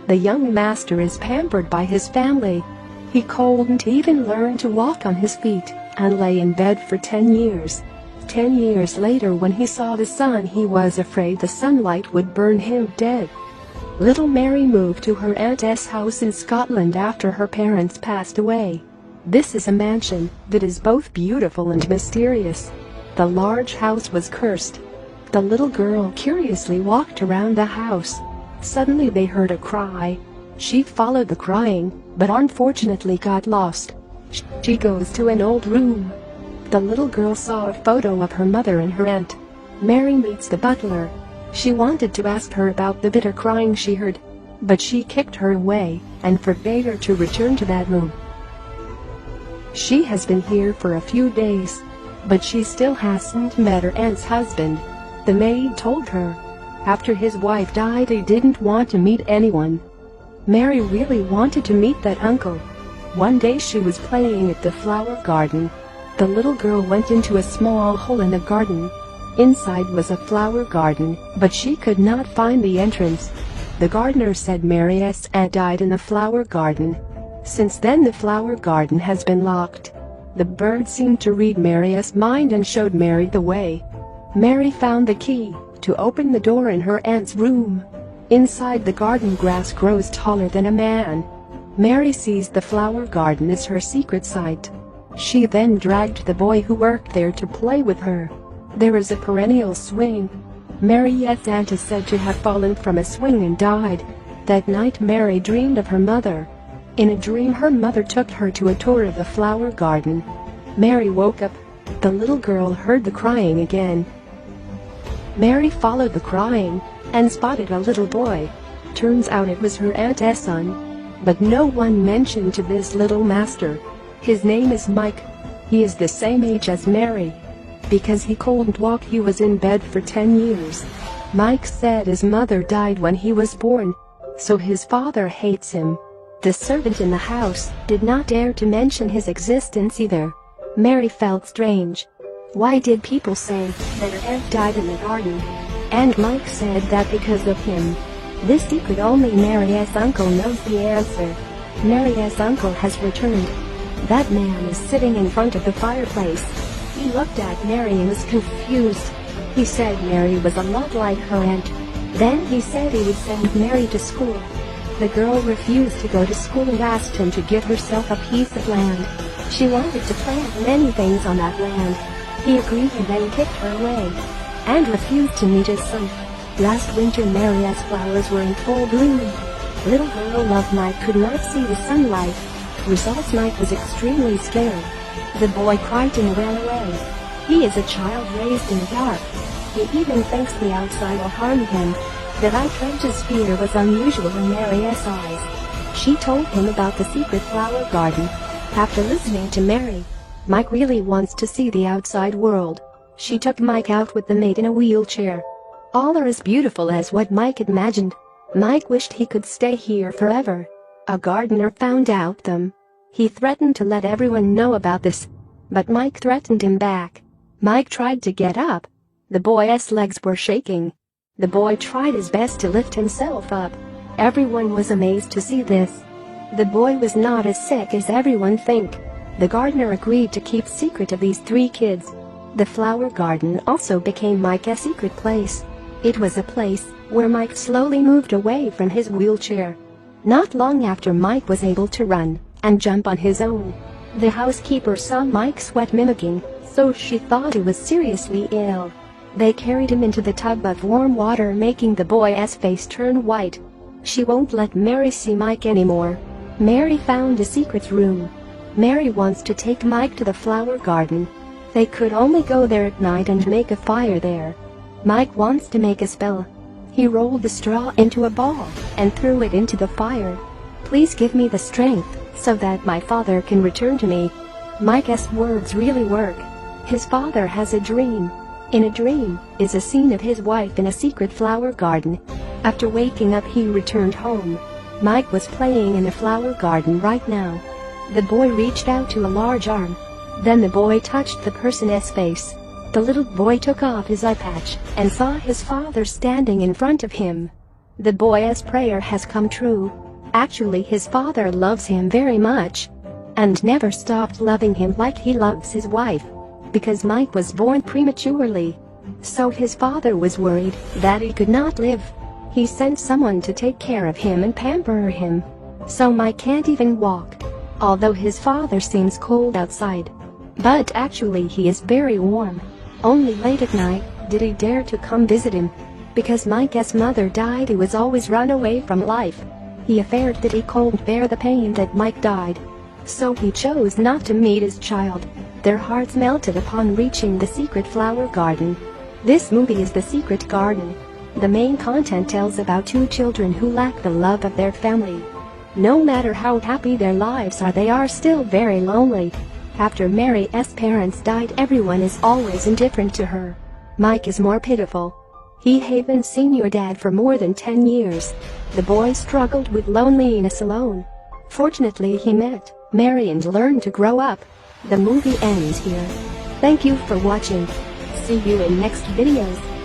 The young master is pampered by his family. He couldn't even learn to walk on his feet and lay in bed for 10 years. 10 years later, when he saw the sun, he was afraid the sunlight would burn him dead. Little Mary moved to her aunt's house in Scotland after her parents passed away. This is a mansion that is both beautiful and mysterious. The large house was cursed. The little girl curiously walked around the house. Suddenly they heard a cry. She followed the crying, but unfortunately got lost. She goes to an old room. The little girl saw a photo of her mother and her aunt. Mary meets the butler. She wanted to ask her about the bitter crying she heard, but she kicked her away and forbade her to return to that room. She has been here for a few days, but she still hasn't met her aunt's husband. The maid told her. After his wife died, he didn't want to meet anyone. Mary really wanted to meet that uncle. One day she was playing at the flower garden. The little girl went into a small hole in the garden. Inside was a flower garden, but she could not find the entrance. The gardener said Mary's aunt died in the flower garden. Since then the flower garden has been locked. The bird seemed to read Mary's mind and showed Mary the way. Mary found the key to open the door in her aunt's room. Inside the garden, grass grows taller than a man. Mary sees the flower garden as her secret site. She then dragged the boy who worked there to play with her. There is a perennial swing. Mary's aunt is said to have fallen from a swing and died. That night Mary dreamed of her mother. In a dream, her mother took her to a tour of the flower garden. Mary woke up. The little girl heard the crying again. Mary followed the crying and spotted a little boy. Turns out it was her aunt's son. But no one mentioned to this little master. His name is Mike. He is the same age as Mary. Because he couldn't walk, he was in bed for 10 years. Mike said his mother died when he was born, so his father hates him. The servant in the house did not dare to mention his existence either. Mary felt strange. Why did people say that her aunt died in the garden? And Mike said that because of him. This secret only Mary's uncle knows the answer. Mary's uncle has returned. That man is sitting in front of the fireplace. He looked at Mary and was confused. He said Mary was a lot like her aunt. Then he said he would send Mary to school. The girl refused to go to school and asked him to give herself a piece of land. She wanted to plant many things on that land. He agreed and then kicked her away and refused to meet his son. Last winter Mary's flowers were in full bloom. Little girl loved Mike could not see the sunlight. Results, Mike was extremely scared. The boy cried and ran away. He is a child raised in the dark. He even thinks the outside will harm him. That outrageous fear was unusual in Mary's eyes. She told him about the secret flower garden. After listening to Mary, Mike really wants to see the outside world. She took Mike out with the maid in a wheelchair. All are as beautiful as what Mike imagined. Mike wished he could stay here forever. A gardener found out them. He threatened to let everyone know about this, but Mike threatened him back. Mike tried to get up. The boy's legs were shaking. The boy tried his best to lift himself up. Everyone was amazed to see this. The boy was not as sick as everyone think. The gardener agreed to keep secret of these 3 kids. The flower garden also became Mike's secret place. It was a place where Mike slowly moved away from his wheelchair. Not long after, Mike was able to run and jump on his own. The housekeeper saw Mike sweat mimicking, so she thought he was seriously ill. They carried him into the tub of warm water, making the boy's face turn white. She won't let Mary see Mike anymore. Mary found a secret room. Mary wants to take Mike to the flower garden. They could only go there at night and make a fire there. Mike wants to make a spell. He rolled the straw into a ball and threw it into the fire. Please give me the strength so that my father can return to me. Mike's words really work. His father has a dream. In a dream is a scene of his wife in a secret flower garden. After waking up, he returned home. Mike was playing in a flower garden right now. The boy reached out to a large arm. Then the boy touched the person's face. The little boy took off his eye patch and saw his father standing in front of him. The boy's prayer has come true. Actually, his father loves him very much and never stopped loving him like he loves his wife. Because Mike was born prematurely, so his father was worried that he could not live. He sent someone to take care of him and pamper him. So Mike can't even walk. Although his father seems cold outside, but actually he is very warm. Only late at night did he dare to come visit him. Because Mike's mother died, he was always run away from life. He feared that he couldn't bear the pain that Mike died. So he chose not to meet his child. Their hearts melted upon reaching the secret flower garden. This movie is The Secret Garden. The main content tells about two children who lack the love of their family. No matter how happy their lives are, they are still very lonely. After Mary's parents died, everyone is always indifferent to her. Mike is more pitiful. He haven't seen your dad for more than 10 years. The boy struggled with loneliness alone. Fortunately, he met Mary and learned to grow up. The movie ends here. Thank you for watching. See you in next videos.